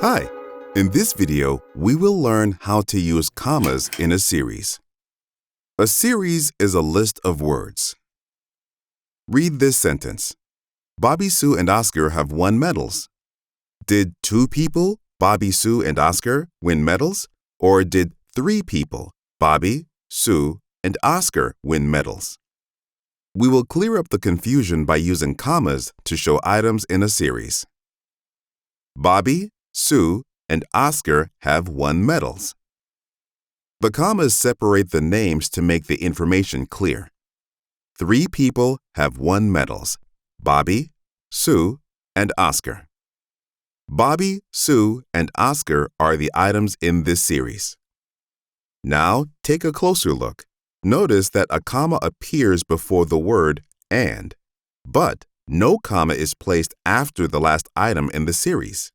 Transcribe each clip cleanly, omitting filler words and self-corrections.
Hi! In this video, we will learn how to use commas in a series. A series is a list of words. Read this sentence. Bobby, Sue, and Oscar have won medals. Did 2 people, Bobby, Sue, and Oscar, win medals? Or did 3 people, Bobby, Sue, and Oscar, win medals? We will clear up the confusion by using commas to show items in a series. Bobby, Sue, and Oscar have won medals. The commas separate the names to make the information clear. 3 people have won medals: Bobby, Sue, and Oscar. Bobby, Sue, and Oscar are the items in this series. Now, take a closer look. Notice that a comma appears before the word "and," but no comma is placed after the last item in the series.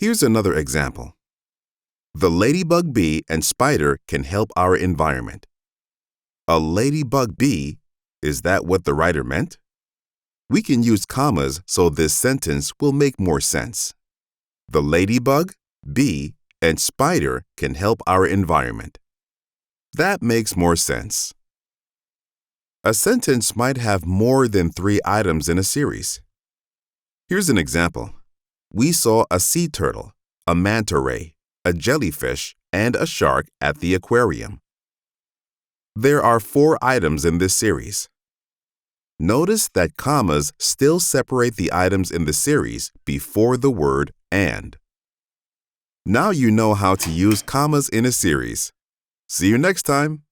Here's another example. The ladybug bee and spider can help our environment. A ladybug bee, is that what the writer meant? We can use commas so this sentence will make more sense. The ladybug, bee, and spider can help our environment. That makes more sense. A sentence might have more than 3 items in a series. Here's an example. We saw a sea turtle, a manta ray, a jellyfish, and a shark at the aquarium. There are 4 items in this series. Notice that commas still separate the items in the series before the word "and." Now you know how to use commas in a series. See you next time!